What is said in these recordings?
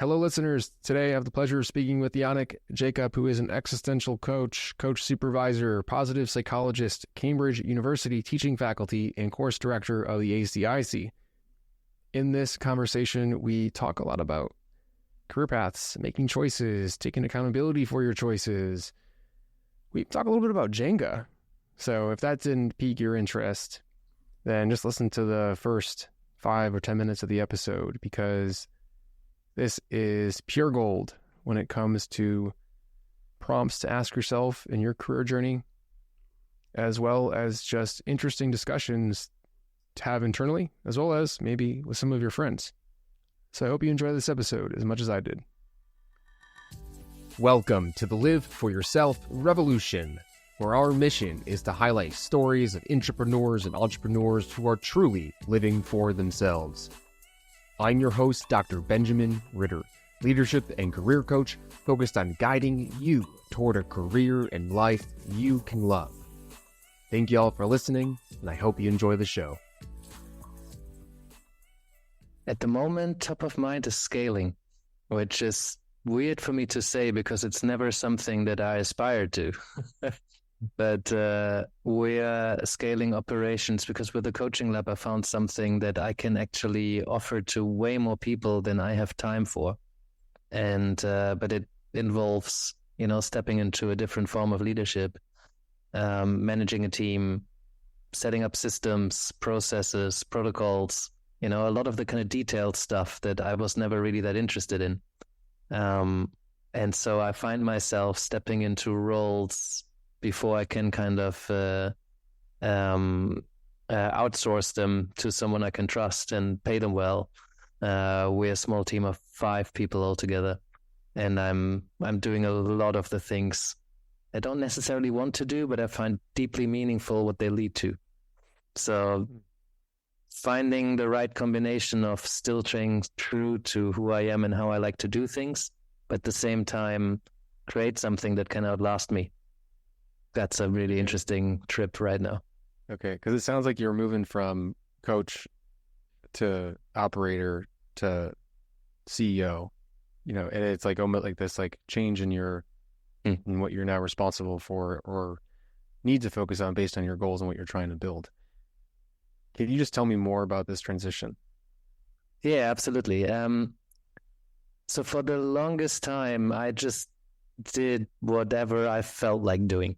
Hello, listeners. Today, I have the pleasure of speaking with Yannick Jacob, who is an existential coach, coach supervisor, positive psychologist, Cambridge University teaching faculty, and course director of the ACIC. In this conversation, we talk a lot about career paths, making choices, taking accountability for your choices. We talk a little bit about Jenga. So if that didn't pique your interest, then just listen to the first 5 or 10 minutes of the episode, because this is pure gold when it comes to prompts to ask yourself in your career journey, as well as just interesting discussions to have internally, as well as maybe with some of your friends. So I hope you enjoy this episode as much as I did. Welcome to the Live for Yourself Revolution, where our mission is to highlight stories of intrapreneurs and entrepreneurs who are truly living for themselves. I'm your host, Dr. Benjamin Ritter, leadership and career coach focused on guiding you toward a career and life you can love. Thank you all for listening, and I hope you enjoy the show. At the moment, top of mind is scaling, which is weird for me to say because it's never something that I aspire to. But we are scaling operations because with the coaching lab, I found something that I can actually offer to way more people than I have time for. And but it involves, stepping into a different form of leadership, managing a team, setting up systems, processes, protocols, a lot of the kind of detailed stuff that I was never really that interested in. And so I find myself stepping into roles before I can kind of outsource them to someone I can trust and pay them well. We're a small team of 5 people altogether, and I'm doing a lot of the things I don't necessarily want to do, but I find deeply meaningful what they lead to. So finding the right combination of still staying true to who I am and how I like to do things, but at the same time create something that can outlast me. That's a really interesting trip right now. Okay, because it sounds like you're moving from coach to operator to CEO, and it's like almost like this like change in your in what you're now responsible for or need to focus on based on your goals and what you're trying to build. Can you just tell me more about this transition? Yeah, absolutely. So for the longest time, I just did whatever I felt like doing.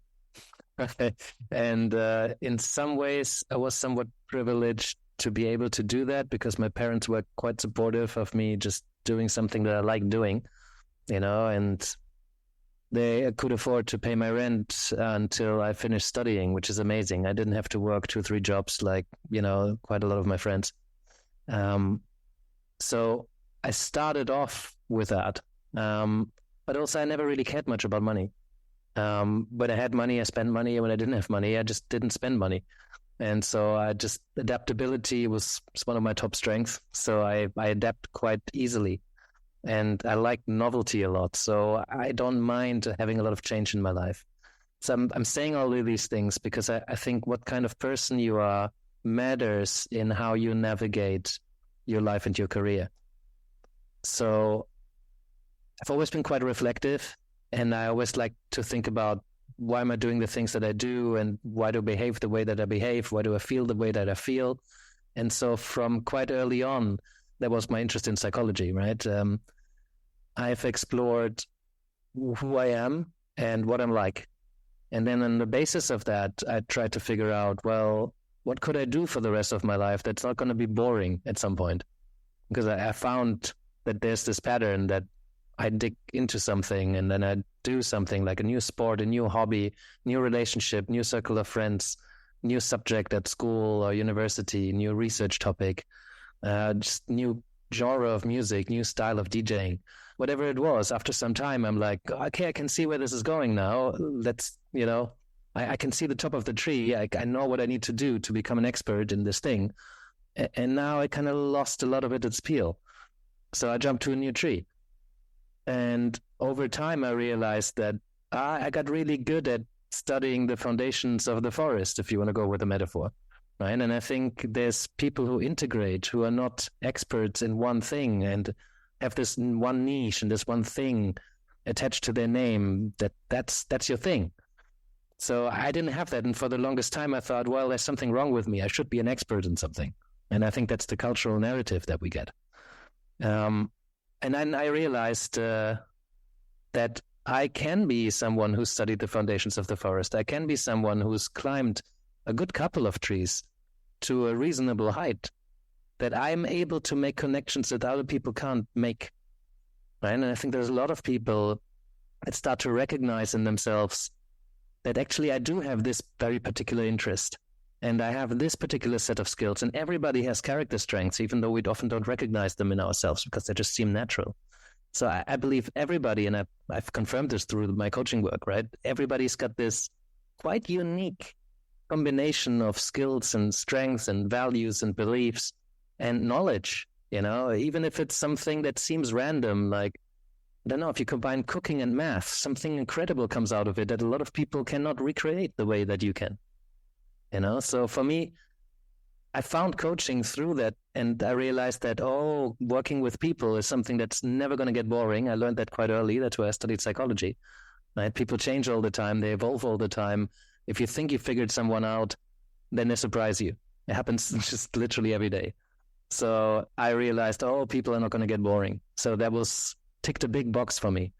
And in some ways, I was somewhat privileged to be able to do that because my parents were quite supportive of me just doing something that I like doing, and they could afford to pay my rent until I finished studying, which is amazing. I didn't have to work 2 or 3 jobs like, quite a lot of my friends. So I started off with that. But also I never really cared much about money. When I had money, I spent money. And when I didn't have money, I just didn't spend money. And so adaptability was one of my top strengths. So I adapt quite easily. And I like novelty a lot. So I don't mind having a lot of change in my life. So I'm saying all of these things because I think what kind of person you are matters in how you navigate your life and your career. So I've always been quite reflective. And I always like to think about why am I doing the things that I do and why do I behave the way that I behave? Why do I feel the way that I feel? And so from quite early on, that was my interest in psychology, right? I've explored who I am and what I'm like. And then on the basis of that, I tried to figure out, well, what could I do for the rest of my life that's not going to be boring at some point? Because I found that there's this pattern that I dig into something and then I do something like a new sport, a new hobby, new relationship, new circle of friends, new subject at school or university, new research topic, just new genre of music, new style of DJing, whatever it was. After some time, I'm like, okay, I can see where this is going now. Let's, I can see the top of the tree. I know what I need to do to become an expert in this thing. And now I kind of lost a lot of its peel. So I jumped to a new tree. And over time, I realized that I got really good at studying the foundations of the forest, if you want to go with a metaphor, right? And I think there's people who integrate, who are not experts in one thing, and have this one niche and this one thing attached to their name, that's your thing. So I didn't have that. And for the longest time, I thought, well, there's something wrong with me. I should be an expert in something. And I think that's the cultural narrative that we get. And then I realized that I can be someone who studied the foundations of the forest. I can be someone who's climbed a good couple of trees to a reasonable height, that I'm able to make connections that other people can't make. Right? And I think there's a lot of people that start to recognize in themselves that actually I do have this very particular interest, and I have this particular set of skills, and everybody has character strengths, even though we often don't recognize them in ourselves because they just seem natural. So I believe everybody, and I've confirmed this through my coaching work, right? Everybody's got this quite unique combination of skills and strengths and values and beliefs and knowledge, even if it's something that seems random, like, I don't know, if you combine cooking and math, something incredible comes out of it that a lot of people cannot recreate the way that you can. So for me, I found coaching through that, and I realized that, working with people is something that's never going to get boring. I learned that quite early. That's why I studied psychology. Right? People change all the time. They evolve all the time. If you think you figured someone out, then they surprise you. It happens just literally every day. So I realized, people are not going to get boring. So that ticked a big box for me.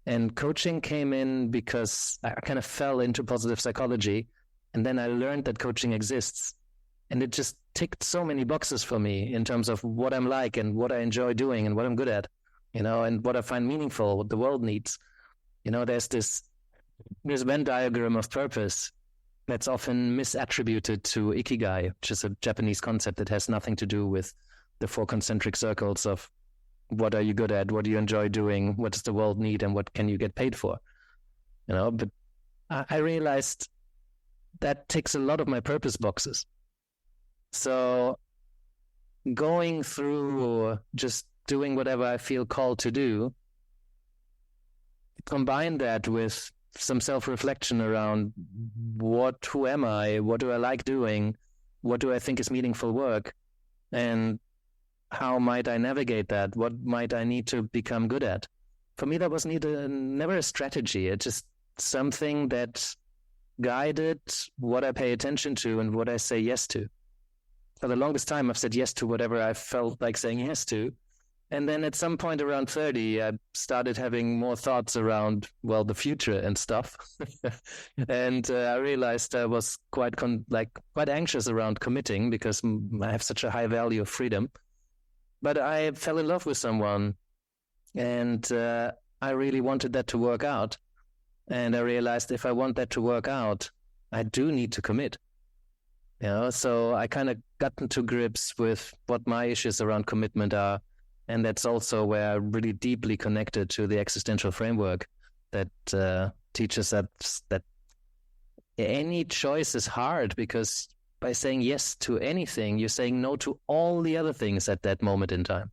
And coaching came in because I kind of fell into positive psychology. And then I learned that coaching exists. And it just ticked so many boxes for me in terms of what I'm like and what I enjoy doing and what I'm good at, and what I find meaningful, what the world needs. There's this Venn diagram of purpose that's often misattributed to ikigai, which is a Japanese concept that has nothing to do with the 4 concentric circles of what are you good at, what do you enjoy doing, what does the world need, and what can you get paid for. But I realized that ticks a lot of my purpose boxes. So going through just doing whatever I feel called to do, combine that with some self-reflection around who am I, what do I like doing, what do I think is meaningful work, and how might I navigate that, what might I need to become good at. For me, that was never a strategy. It's just something that guided what I pay attention to and what I say yes to. For the longest time, I've said yes to whatever I felt like saying yes to. And then at some point around 30, I started having more thoughts around, the future and stuff. And I realized I was quite anxious around committing because I have such a high value of freedom. But I fell in love with someone, and I really wanted that to work out. And I realized if I want that to work out, I do need to commit. So I kind of got into grips with what my issues around commitment are. And that's also where I really deeply connected to the existential framework that teaches that any choice is hard, because by saying yes to anything, you're saying no to all the other things at that moment in time.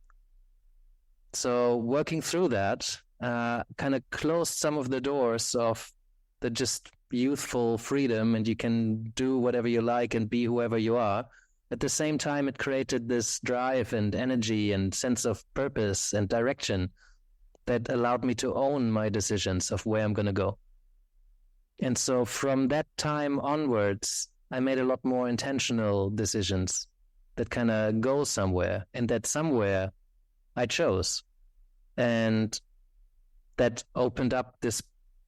So working through that kind of closed some of the doors of the just youthful freedom, and you can do whatever you like and be whoever you are. At the same time, it created this drive and energy and sense of purpose and direction that allowed me to own my decisions of where I'm going to go. And so from that time onwards, I made a lot more intentional decisions that kind of go somewhere, and that somewhere I chose. And that opened up this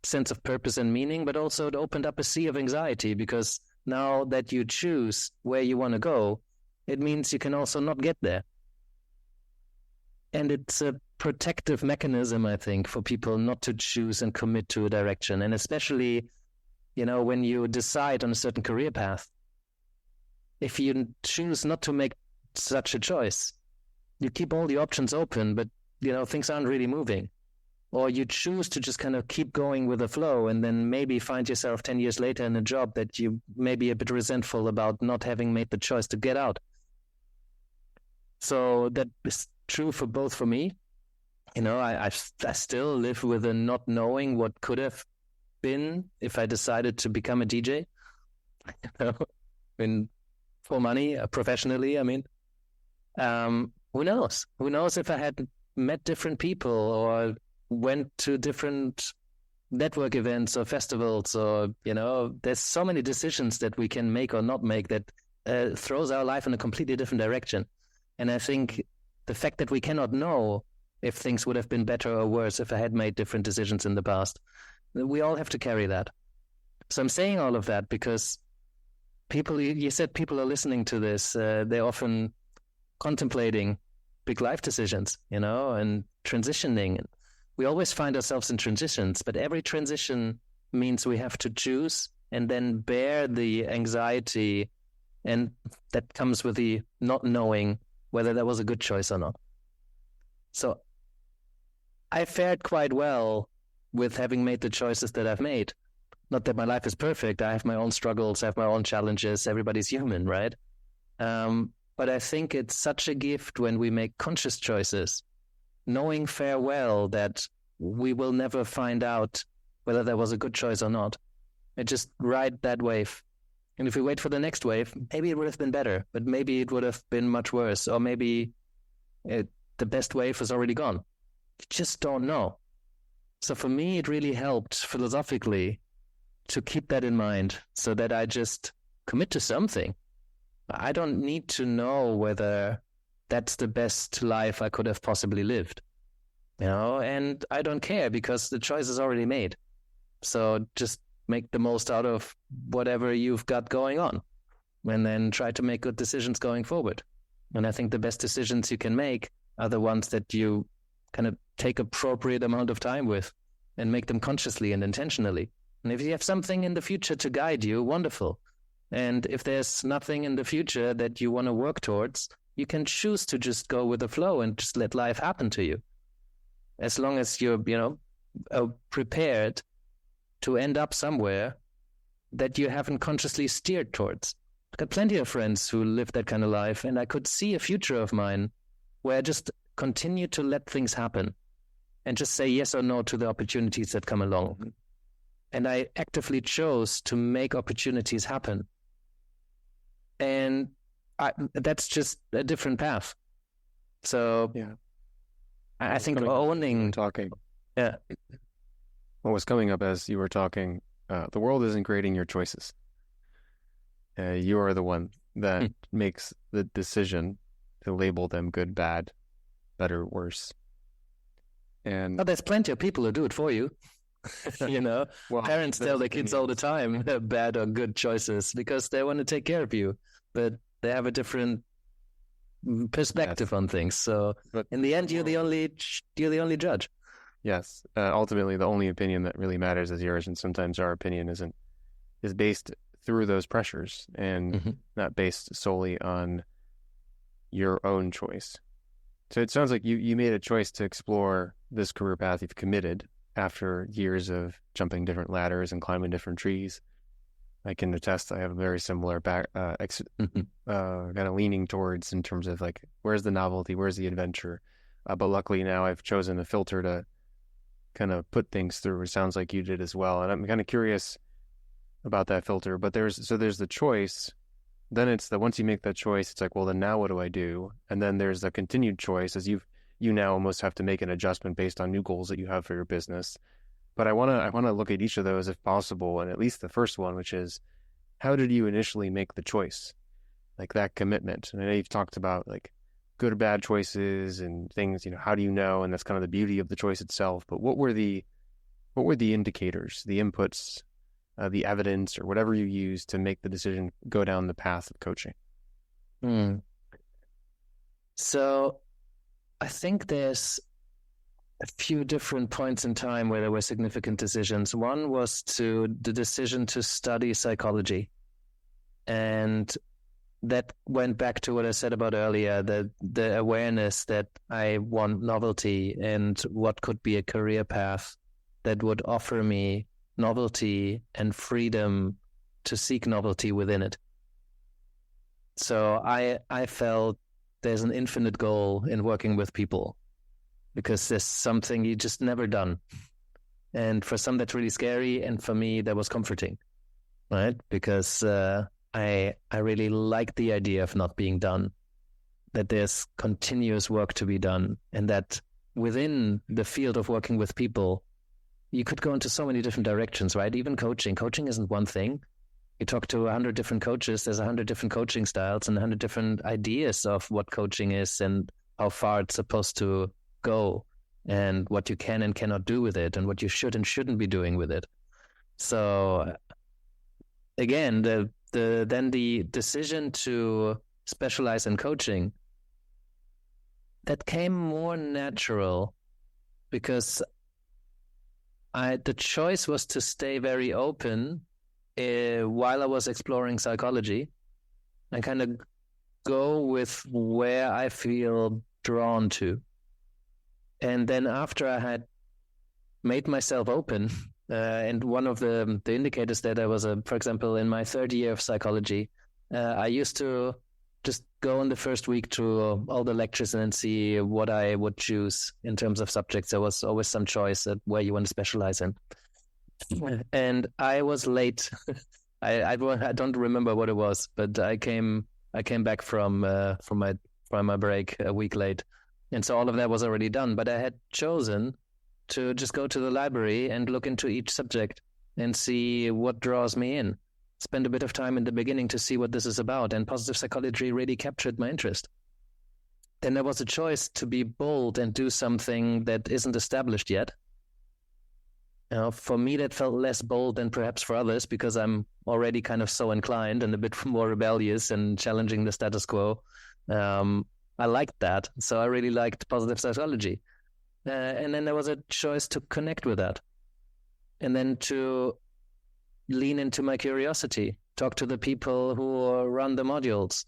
sense of purpose and meaning, but also it opened up a sea of anxiety, because now that you choose where you want to go, it means you can also not get there. And it's a protective mechanism, I think, for people not to choose and commit to a direction. And especially, when you decide on a certain career path, if you choose not to make such a choice, you keep all the options open, but, things aren't really moving. Or you choose to just kind of keep going with the flow, and then maybe find yourself 10 years later in a job that you may be a bit resentful about not having made the choice to get out. So that is true for both for me. I still live with a not knowing what could have been if I decided to become a DJ. For money, professionally, who knows? Who knows if I had met different people or went to different network events or festivals, or, there's so many decisions that we can make or not make that throws our life in a completely different direction. And I think the fact that we cannot know if things would have been better or worse if I had made different decisions in the past, we all have to carry that. So I'm saying all of that because people, you said people are listening to this, they're often contemplating big life decisions, and transitioning. We always find ourselves in transitions, but every transition means we have to choose and then bear the anxiety, and that comes with the not knowing whether that was a good choice or not. So I fared quite well with having made the choices that I've made. Not that my life is perfect. I have my own struggles. I have my own challenges. Everybody's human, right? But I think it's such a gift when we make conscious choices, knowing fair well that we will never find out whether that was a good choice or not. And just ride that wave. And if we wait for the next wave, maybe it would have been better, but maybe it would have been much worse, or maybe the best wave is already gone. You just don't know. So for me, it really helped philosophically to keep that in mind so that I just commit to something. I don't need to know whether that's the best life I could have possibly lived, and I don't care because the choice is already made. So just make the most out of whatever you've got going on and then try to make good decisions going forward. And I think the best decisions you can make are the ones that you kind of take appropriate amount of time with and make them consciously and intentionally. And if you have something in the future to guide you, wonderful. And if there's nothing in the future that you want to work towards, you can choose to just go with the flow and just let life happen to you. As long as you're, prepared to end up somewhere that you haven't consciously steered towards. I've got plenty of friends who live that kind of life, and I could see a future of mine where I just continue to let things happen and just say yes or no to the opportunities that come along. And I actively chose to make opportunities happen. And that's just a different path. So yeah, I think owning... Talking. Yeah. What was coming up as you were talking, the world isn't creating your choices. You are the one that makes the decision to label them good, bad, better, worse. And there's plenty of people who do it for you. Well, parents tell their kids all the time bad or good choices because they want to take care of you, but they have a different perspective on things. So in the end, you're the only judge. Yes, ultimately, the only opinion that really matters is yours, and sometimes our opinion is based through those pressures and not based solely on your own choice. So it sounds like you made a choice to explore this career path. You've committed after years of jumping different ladders and climbing different trees. I can attest I have a very similar kind of leaning towards in terms of like, where's the novelty, where's the adventure? But luckily now I've chosen a filter to kind of put things through. It sounds like you did as well. And I'm kind of curious about that filter. But there's the choice. Then it's once you make that choice, it's like, well, then now what do I do? And then there's the continued choice as you now almost have to make an adjustment based on new goals that you have for your business. But I want to look at each of those if possible, and at least the first one, which is, how did you initially make the choice? Like that commitment. And I know you've talked about like good or bad choices and things, how do you know? And that's kind of the beauty of the choice itself. But what were the indicators, the inputs, the evidence, or whatever you use to make the decision go down the path of coaching? So I think there's a few different points in time where there were significant decisions. One was the decision to study psychology. And that went back to what I said about earlier, the awareness that I want novelty and what could be a career path that would offer me novelty and freedom to seek novelty within it. So I felt there's an infinite goal in working with people because there's something you just never done. And for some, that's really scary. And for me, that was comforting, right? Because I really like the idea of not being done, that there's continuous work to be done, and that within the field of working with people, you could go into so many different directions, right? Even coaching. Coaching isn't one thing. You talk to 100 different coaches, there's 100 different coaching styles and 100 different ideas of what coaching is and how far it's supposed to go and what you can and cannot do with it and what you should and shouldn't be doing with it. So again, the decision to specialize in coaching, that came more natural because the choice was to stay very open while I was exploring psychology and kind of go with where I feel drawn to. And then after I had made myself open, and one of the indicators that I was, for example, in my third year of psychology, I used to just go in the first week to all the lectures and then see what I would choose in terms of subjects. There was always some choice at where you want to specialize in. And I was late. I don't remember what it was, but I came back from my break a week late, and so all of that was already done. But I had chosen to just go to the library and look into each subject and see what draws me in. Spend a bit of time in the beginning to see what this is about, and positive psychology really captured my interest. Then there was a choice to be bold and do something that isn't established yet. For me, that felt less bold than perhaps for others because I'm already kind of so inclined and a bit more rebellious and challenging the status quo. I liked that. So I really liked positive psychology. And then there was a choice to connect with that. And then to lean into my curiosity, talk to the people who run the modules.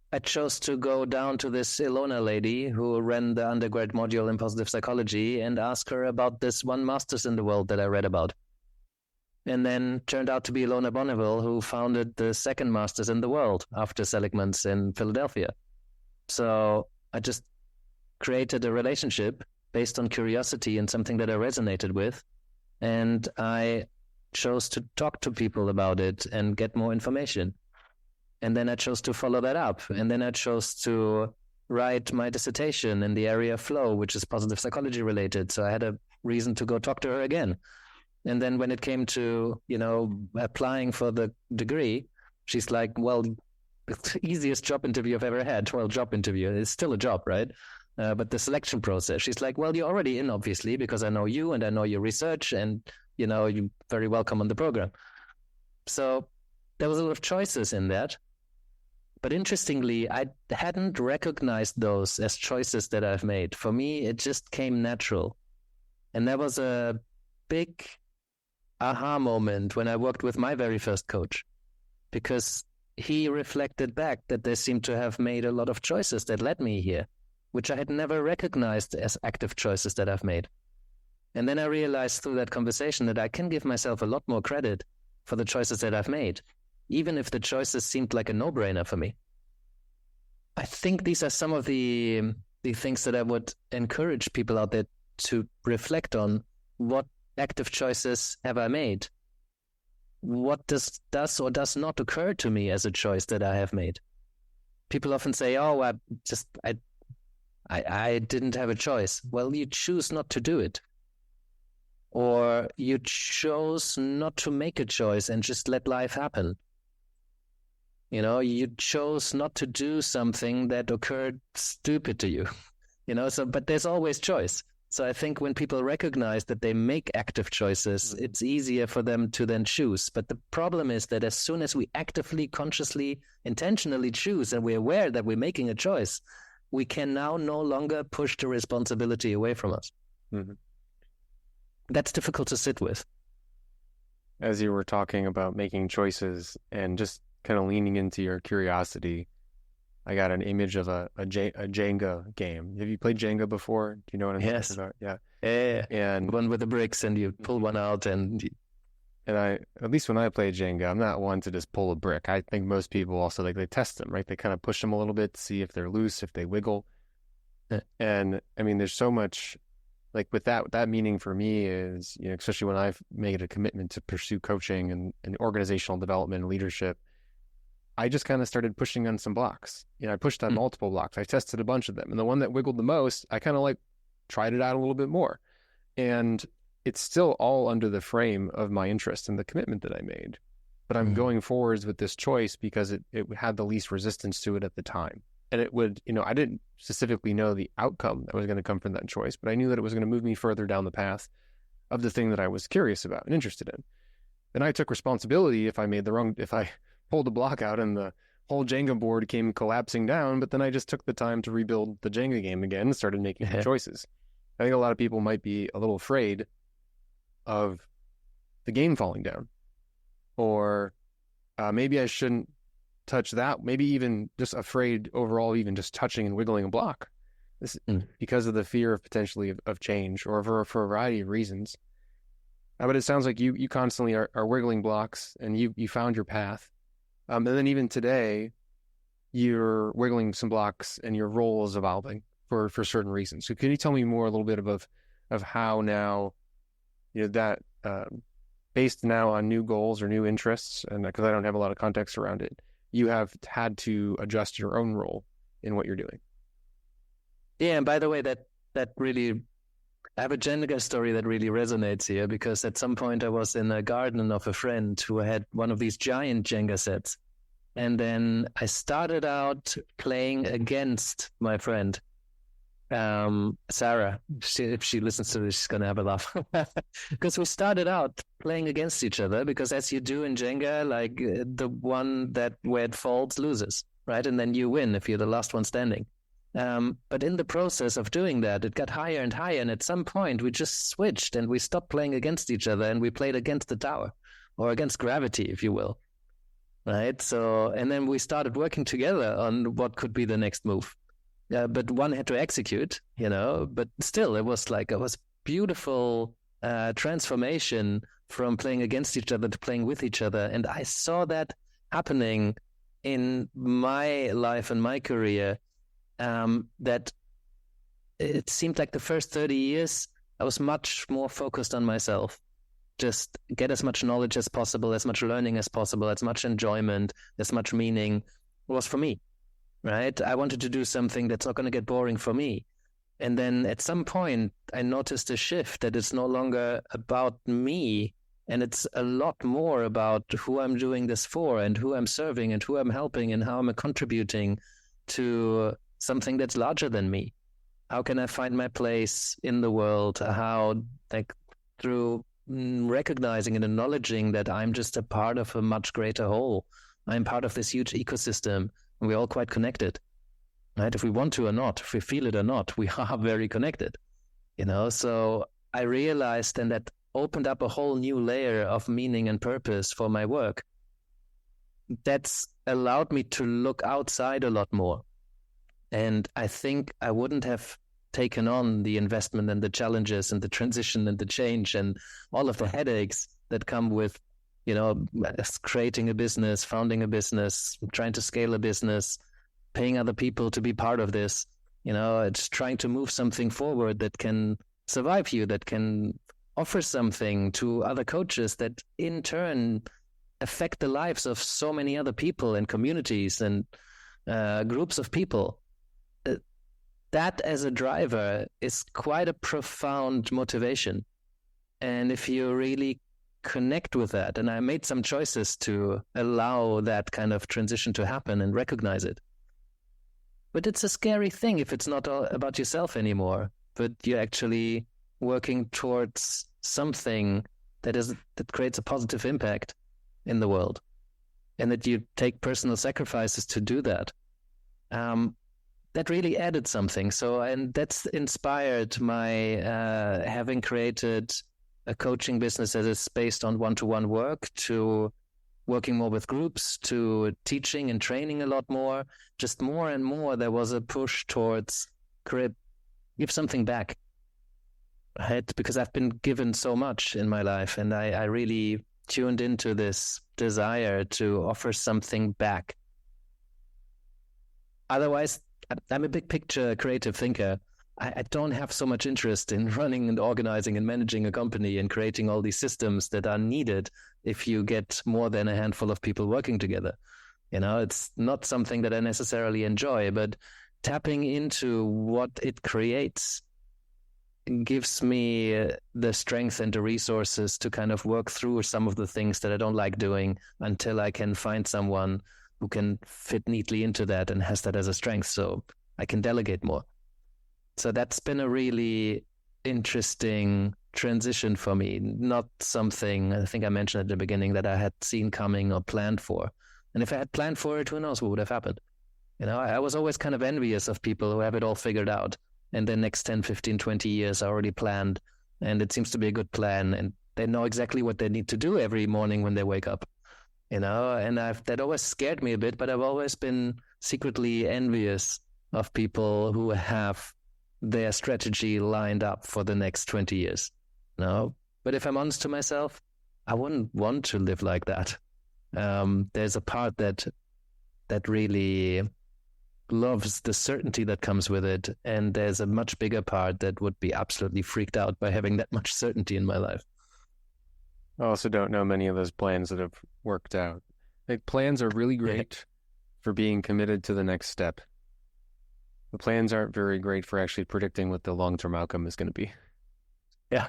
I chose to go down to this Ilona lady who ran the undergrad module in positive psychology and ask her about this one master's in the world that I read about. And then turned out to be Ilona Bonneville, who founded the second master's in the world after Seligman's in Philadelphia. So I just created a relationship based on curiosity and something that I resonated with. And I chose to talk to people about it and get more information. And then I chose to follow that up. And then I chose to write my dissertation in the area of flow, which is positive psychology related. So I had a reason to go talk to her again. And then when it came to, applying for the degree, she's like, well, it's the easiest job interview I've ever had. Well, job interview. It's still a job, right? But the selection process, she's like, well, you're already in, obviously, because I know you and I know your research and, you're very welcome on the program. So there was a lot of choices in that. But interestingly, I hadn't recognized those as choices that I've made. For me, it just came natural. And there was a big aha moment when I worked with my very first coach, because he reflected back that they seemed to have made a lot of choices that led me here, which I had never recognized as active choices that I've made. And then I realized through that conversation that I can give myself a lot more credit for the choices that I've made, even if the choices seemed like a no-brainer for me. I think these are some of the things that I would encourage people out there to reflect on. What active choices have I made? What does or does not occur to me as a choice that I have made? People often say, oh, I didn't have a choice. Well, you choose not to do it. Or you chose not to make a choice and just let life happen. You chose not to do something that occurred stupid to you. But there's always choice. So I think when people recognize that they make active choices, it's easier for them to then choose. But the problem is that as soon as we actively, consciously, intentionally choose and we're aware that we're making a choice, we can now no longer push the responsibility away from us. Mm-hmm. That's difficult to sit with. As you were talking about making choices and just kind of leaning into your curiosity, I got an image of a Jenga game. Have you played Jenga before? Do you know what I'm talking about? Yeah. Yeah. And one with the bricks and you pull one out and I, at least when I play Jenga, I'm not one to just pull a brick. I think most people also, they test them, right? They kind of push them a little bit, see if they're loose, if they wiggle. Yeah. And I mean, there's so much, like with that meaning for me is, especially when I've made a commitment to pursue coaching and organizational development and leadership, I just kind of started pushing on some blocks. I pushed on multiple blocks. I tested a bunch of them. And the one that wiggled the most, I kind of like tried it out a little bit more. And it's still all under the frame of my interest and the commitment that I made. But I'm going forwards with this choice because it had the least resistance to it at the time. And it would, I didn't specifically know the outcome that was going to come from that choice, but I knew that it was going to move me further down the path of the thing that I was curious about and interested in. Then I took responsibility if I pulled a block out and the whole Jenga board came collapsing down, but then I just took the time to rebuild the Jenga game again and started making choices. I think a lot of people might be a little afraid of the game falling down, or maybe I shouldn't touch that. Maybe even just afraid overall, even just touching and wiggling a block, because of the fear of potentially of change, or for a variety of reasons. But it sounds like you constantly are wiggling blocks, and you found your path. And then even today, you're wiggling some blocks, and your role is evolving for certain reasons. So can you tell me more a little bit of how now, that based now on new goals or new interests, and because I don't have a lot of context around it, you have had to adjust your own role in what you're doing. Yeah, and by the way, that really, I have a Jenga story that really resonates here, because at some point I was in a garden of a friend who had one of these giant Jenga sets. And then I started out playing against my friend, Sarah. If she listens to this, she's going to have a laugh. Because we started out playing against each other, because as you do in Jenga, like the one where it falls loses, right? And then you win if you're the last one standing. But in the process of doing that, it got higher and higher. And at some point, we just switched and we stopped playing against each other, and we played against the tower, or against gravity, if you will. Right? So, and then we started working together on what could be the next move. But one had to execute, but still it was beautiful transformation from playing against each other to playing with each other. And I saw that happening in my life and my career, that it seemed like the first 30 years, I was much more focused on myself. Just get as much knowledge as possible, as much learning as possible, as much enjoyment, as much meaning was for me, right? I wanted to do something that's not going to get boring for me. And then at some point, I noticed a shift that it's no longer about me, and it's a lot more about who I'm doing this for, and who I'm serving, and who I'm helping, and how I'm contributing to something that's larger than me. How can I find my place in the world? How, through recognizing and acknowledging that I'm just a part of a much greater whole. I'm part of this huge ecosystem, and we're all quite connected, right? If we want to or not, if we feel it or not, we are very connected, So I realized, and that opened up a whole new layer of meaning and purpose for my work. That's allowed me to look outside a lot more. And I think I wouldn't have taken on the investment and the challenges and the transition and the change and all of the headaches that come with, creating a business, founding a business, trying to scale a business, paying other people to be part of this. It's trying to move something forward that can survive you, that can offer something to other coaches that in turn affect the lives of so many other people and communities and groups of people. That as a driver is quite a profound motivation. And if you really connect with that, and I made some choices to allow that kind of transition to happen and recognize it. But it's a scary thing if it's not all about yourself anymore, but you're actually working towards something that creates a positive impact in the world, and that you take personal sacrifices to do that. That really added something. So, and that's inspired my having created a coaching business that is based on one-to-one work, to working more with groups, to teaching and training a lot more. Just more and more, there was a push towards give something back, right? Because I've been given so much in my life, and I really tuned into this desire to offer something back. Otherwise, I'm a big picture creative thinker. I don't have so much interest in running and organizing and managing a company and creating all these systems that are needed if you get more than a handful of people working together. It's not something that I necessarily enjoy, but tapping into what it creates gives me the strength and the resources to kind of work through some of the things that I don't like doing until I can find someone who can fit neatly into that and has that as a strength, so I can delegate more. So that's been a really interesting transition for me, not something I think I mentioned at the beginning that I had seen coming or planned for. And if I had planned for it, who knows what would have happened? I was always kind of envious of people who have it all figured out, and the next 10, 15, 20 years are already planned, and it seems to be a good plan, and they know exactly what they need to do every morning when they wake up, and that always scared me a bit, but I've always been secretly envious of people who have their strategy lined up for the next 20 years. But if I'm honest to myself, I wouldn't want to live like that. There's a part that really loves the certainty that comes with it, and there's a much bigger part that would be absolutely freaked out by having that much certainty in my life. I also don't know many of those plans that have worked out. Like, plans are really great for being committed to the next step. The plans aren't very great for actually predicting what the long-term outcome is going to be. Yeah.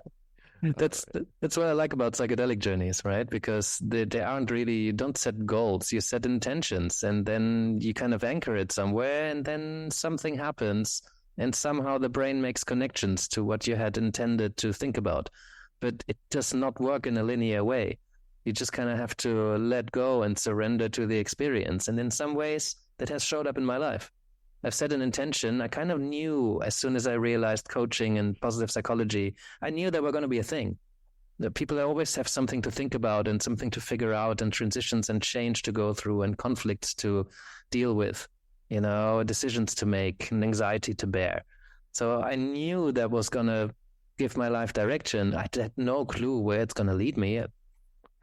That's what I like about psychedelic journeys, right? Because they aren't really, you don't set goals, you set intentions, and then you kind of anchor it somewhere, and then something happens, and somehow the brain makes connections to what you had intended to think about. But it does not work in a linear way. You just kind of have to let go and surrender to the experience. And in some ways, that has showed up in my life. I've set an intention. I kind of knew as soon as I realized coaching and positive psychology, I knew they were going to be a thing. The people always have something to think about and something to figure out, and transitions and change to go through and conflicts to deal with, decisions to make and anxiety to bear. So I knew that was going to give my life direction. I had no clue where it's going to lead me.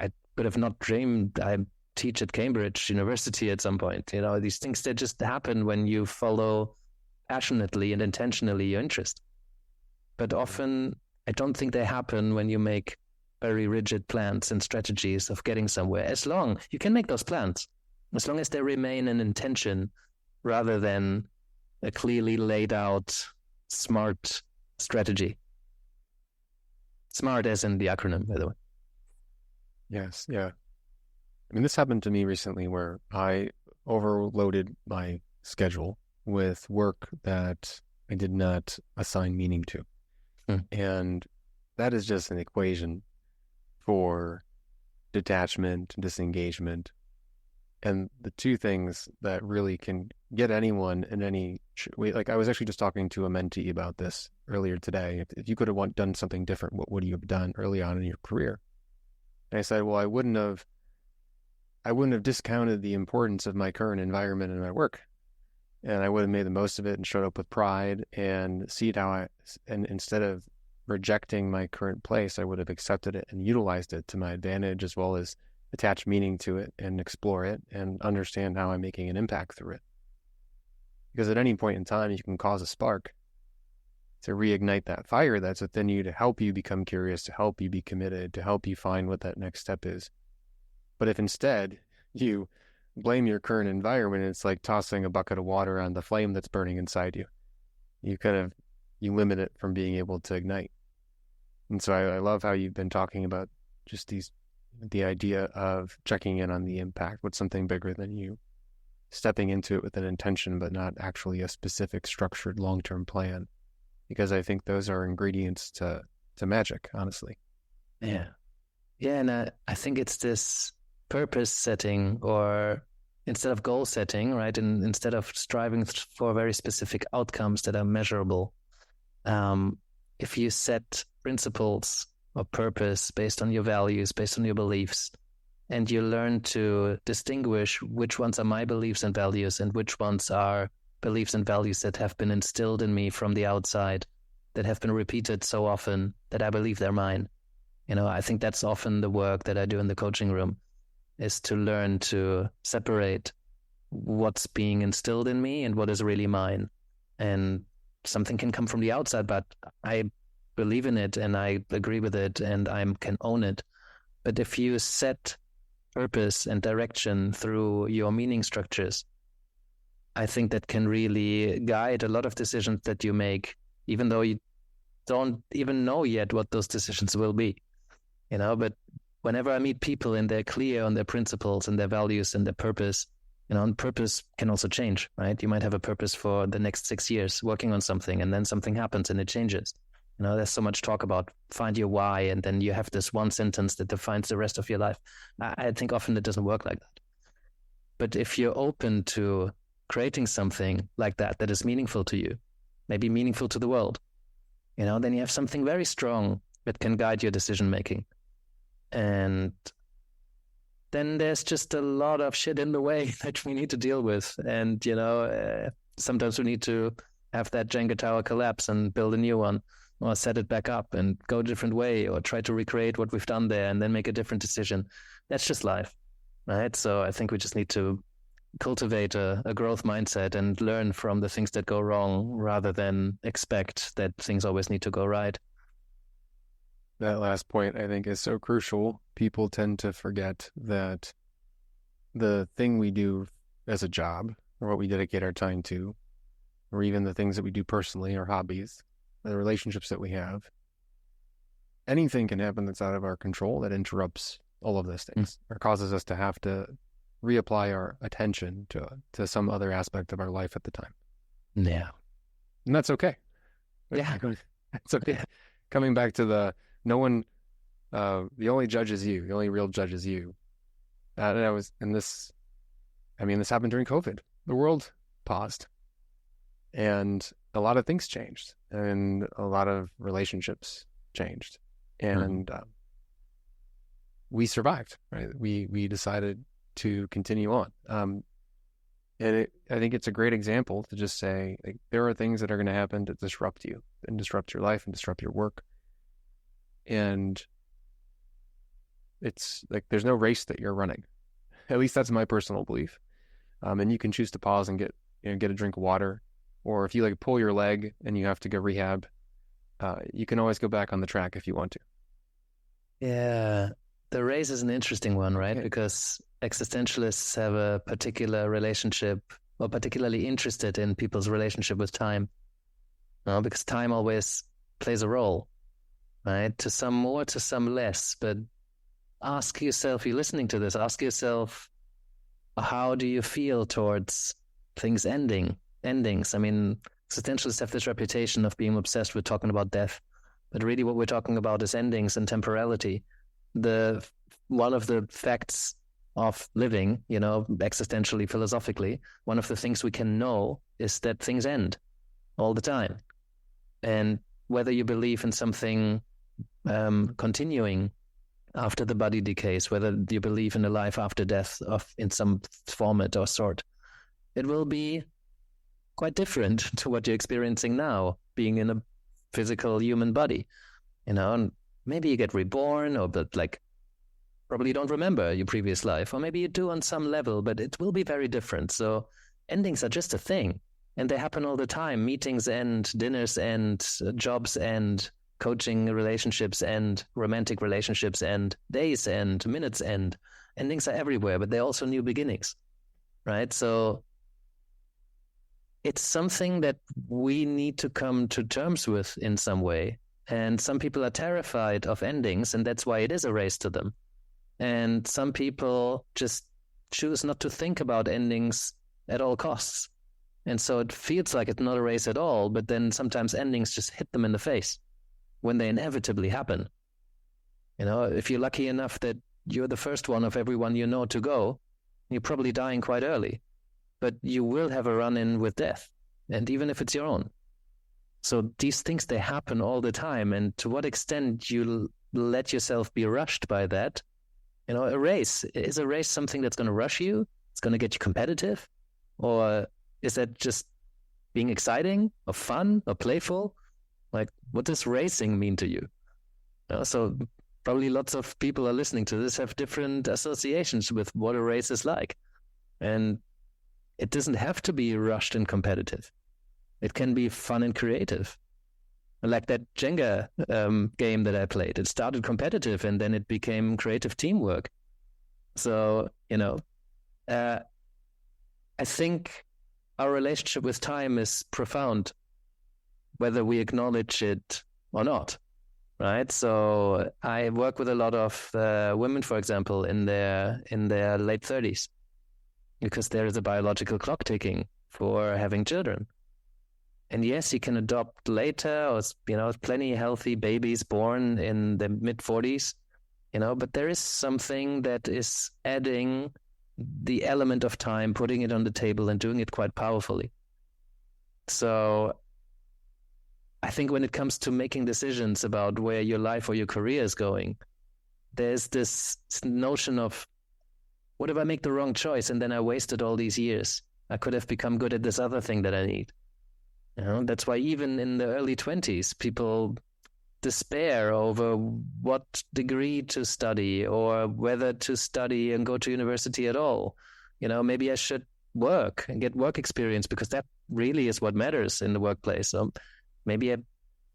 I could have not dreamed I teach at Cambridge University at some point. These things that just happen when you follow passionately and intentionally your interest. But often I don't think they happen when you make very rigid plans and strategies of getting somewhere. You can make those plans, as long as they remain an intention rather than a clearly laid out smart strategy. SMART as in the acronym, by the way. Yes, yeah. I mean, this happened to me recently where I overloaded my schedule with work that I did not assign meaning to. And that is just an equation for detachment, disengagement. And the two things that really can get anyone in any way, like I was actually just talking to a mentee about this earlier today. If you could have done something different, what would you have done early on in your career? And I said, well, I wouldn't have discounted the importance of my current environment and my work. And I would have made the most of it and showed up with pride and and instead of rejecting my current place, I would have accepted it and utilized it to my advantage, as well as attach meaning to it and explore it and understand how I'm making an impact through it. Because at any point in time, you can cause a spark to reignite that fire that's within you, to help you become curious, to help you be committed, to help you find what that next step is. But if instead you blame your current environment, it's like tossing a bucket of water on the flame that's burning inside you. You limit it from being able to ignite. And so I love how you've been talking about just the idea of checking in on the impact, what's something bigger than you, stepping into it with an intention, but not actually a specific structured long-term plan. Because I think those are ingredients to magic, honestly. Yeah. Yeah, and I think it's this purpose setting, or instead of goal setting, right? And instead of striving for very specific outcomes that are measurable, if you set principles or purpose based on your values, based on your beliefs, and you learn to distinguish which ones are my beliefs and values and which ones are beliefs and values that have been instilled in me from the outside, that have been repeated so often that I believe they're mine. I think that's often the work that I do in the coaching room, is to learn to separate what's being instilled in me and what is really mine. And something can come from the outside, but I believe in it and I agree with it and I can own it. But if you set purpose and direction through your meaning structures, I think that can really guide a lot of decisions that you make, even though you don't even know yet what those decisions will be, but whenever I meet people and they're clear on their principles and their values and their purpose, and purpose can also change, right? You might have a purpose for the next 6 years working on something, and then something happens and it changes. There's so much talk about find your why, and then you have this one sentence that defines the rest of your life. I think often it doesn't work like that. But if you're open to creating something like that is meaningful to you, maybe meaningful to the world, then you have something very strong that can guide your decision making. And then there's just a lot of shit in the way that we need to deal with. And, sometimes we need to have that Jenga tower collapse and build a new one, or set it back up and go a different way, or try to recreate what we've done there and then make a different decision. That's just life, right? So I think we just need to cultivate a growth mindset and learn from the things that go wrong rather than expect that things always need to go right. That last point, I think, is so crucial. People tend to forget that the thing we do as a job, or what we dedicate our time to, or even the things that we do personally, our hobbies, the relationships that we have, anything can happen that's out of our control that interrupts all of those things, or causes us to have to reapply our attention to some other aspect of our life at the time. Yeah. And that's okay. Yeah. It's okay. Coming back to the only judge is you. The only real judge is you. This happened during COVID. The world paused, and a lot of things changed, and a lot of relationships changed, and we survived. Right? We decided to continue on. I think it's a great example to just say, like, there are things that are going to happen to disrupt you and disrupt your life and disrupt your work. And it's like, there's no race that you're running. At least that's my personal belief. And you can choose to pause and get a drink of water, or if you pull your leg and you have to go rehab, you can always go back on the track if you want to. Yeah. The race is an interesting one, right? Yeah. Because existentialists have a particular relationship, or particularly interested in people's relationship with time. Because time always plays a role, right? To some more, to some less. But ask yourself, you're listening to this, ask yourself, how do you feel towards things endings? I mean, existentialists have this reputation of being obsessed with talking about death. But really what we're talking about is endings and temporality. One of the facts of living, existentially, philosophically, one of the things we can know is that things end all the time. And whether you believe in something continuing after the body decays, whether you believe in a life after death in some format or sort, it will be quite different to what you're experiencing now, being in a physical human body, and maybe you get reborn, probably you don't remember your previous life, or maybe you do on some level, but it will be very different. So endings are just a thing, and they happen all the time. Meetings end, dinners end, jobs end, coaching relationships end, romantic relationships end, days end, minutes end. Endings are everywhere, but they're also new beginnings, right? So it's something that we need to come to terms with in some way. And some people are terrified of endings, and that's why it is a race to them. And some people just choose not to think about endings at all costs. And so it feels like it's not a race at all, but then sometimes endings just hit them in the face when they inevitably happen. If you're lucky enough that you're the first one of everyone you know to go, you're probably dying quite early. But you will have a run-in with death, and even if it's your own. So these things, they happen all the time, and to what extent you let yourself be rushed by that? A race. Is a race something that's going to rush you? It's going to get you competitive? Or is that just being exciting or fun or playful? What does racing mean to you? So probably lots of people are listening to this have different associations with what a race is like. And it doesn't have to be rushed and competitive. It can be fun and creative. Like that Jenga game that I played. It started competitive and then it became creative teamwork. So, I think our relationship with time is profound, whether we acknowledge it or not, right? So I work with a lot of women, for example, in their late 30s, because there is a biological clock ticking for having children. And yes, you can adopt later, or plenty healthy babies born in the mid 40s, but there is something that is adding the element of time, putting it on the table and doing it quite powerfully. So I think when it comes to making decisions about where your life or your career is going, there's this notion of, what if I make the wrong choice and then I wasted all these years? I could have become good at this other thing that I need. That's why even in the early 20s, people despair over what degree to study or whether to study and go to university at all. Maybe I should work and get work experience, because that really is what matters in the workplace. So maybe I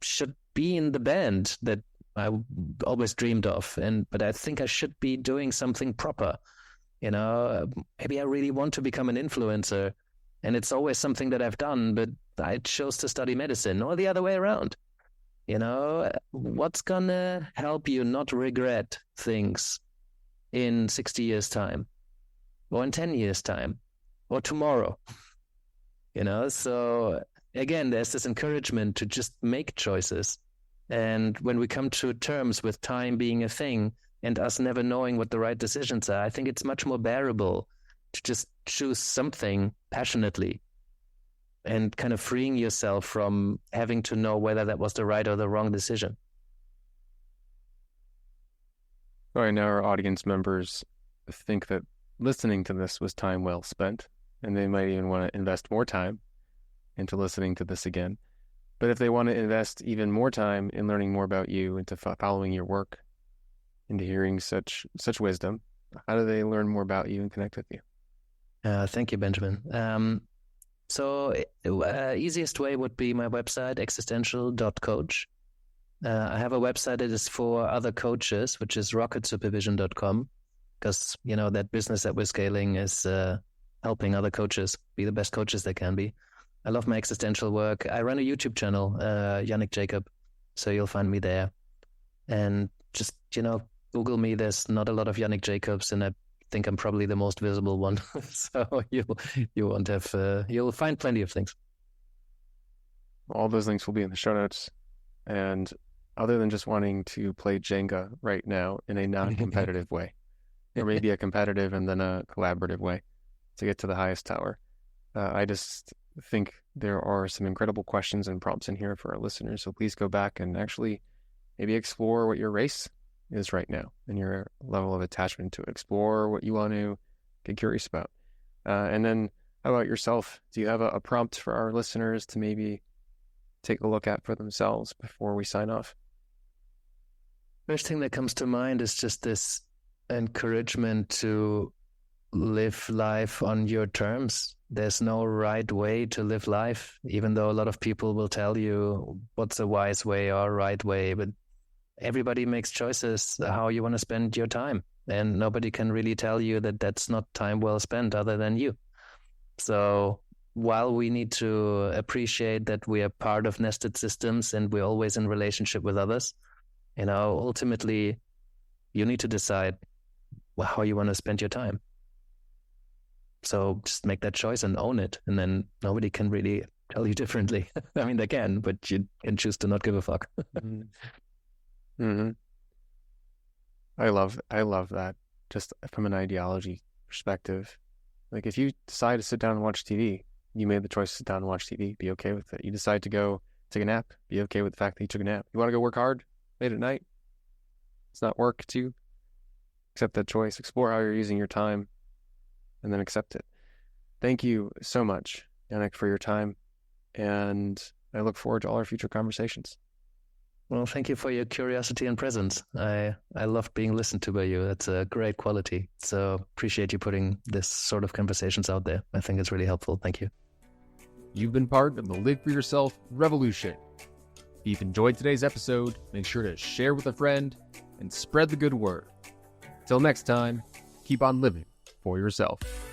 should be in the band that I always dreamed of, but I think I should be doing something proper. Maybe I really want to become an influencer, and it's always something that I've done, but I chose to study medicine, or the other way around. What's gonna help you not regret things in 60 years' time, or in 10 years' time, or tomorrow? So again, there's this encouragement to just make choices. And when we come to terms with time being a thing and us never knowing what the right decisions are, I think it's much more bearable to just choose something passionately and kind of freeing yourself from having to know whether that was the right or the wrong decision. All right, now our audience members think that listening to this was time well spent, and they might even want to invest more time into listening to this again. But if they want to invest even more time in learning more about you, into following your work, into hearing such wisdom, how do they learn more about you and connect with you? Thank you, Benjamin. So easiest way would be my website, existential.coach. I have a website that is for other coaches, which is rocketsupervision.com, because, that business that we're scaling is helping other coaches be the best coaches they can be. I love my existential work. I run a YouTube channel, Yannick Jacob, so you'll find me there. And just, Google me. There's not a lot of Yannick Jacobs, and I think I'm probably the most visible one. So you'll find plenty of things. All those links will be in the show notes. And other than just wanting to play Jenga right now in a non-competitive way, or maybe a competitive and then a collaborative way to get to the highest tower, I just think there are some incredible questions and prompts in here for our listeners. So please go back and actually maybe explore what your race is right now and your level of attachment to it. Explore what you want to get curious about. And then how about yourself? Do you have a prompt for our listeners to maybe take a look at for themselves before we sign off? First thing that comes to mind is just this encouragement to live life on your terms. There's no right way to live life, even though a lot of people will tell you what's a wise way or right way, but everybody makes choices how you want to spend your time, and nobody can really tell you that that's not time well spent other than you. So while we need to appreciate that we are part of nested systems and we're always in relationship with others, ultimately you need to decide how you want to spend your time. So just make that choice and own it, and then nobody can really tell you differently. I mean, they can, but you can choose to not give a fuck. Mm-hmm. I love that. Just from an ideology perspective, like if you decide to sit down and watch TV, you made the choice to sit down and watch TV. Be okay with it. You decide to go take a nap. Be okay with the fact that you took a nap. You want to go work hard late at night? It's not work to accept that choice. Explore how you're using your time, and then accept it. Thank you so much, Yannick, for your time, and I look forward to all our future conversations. Well, thank you for your curiosity and presence. I loved being listened to by you. That's a great quality. So appreciate you putting this sort of conversations out there. I think it's really helpful. Thank you. You've been part of the Live For Yourself revolution. If you've enjoyed today's episode, make sure to share with a friend and spread the good word. Till next time, keep on living for yourself.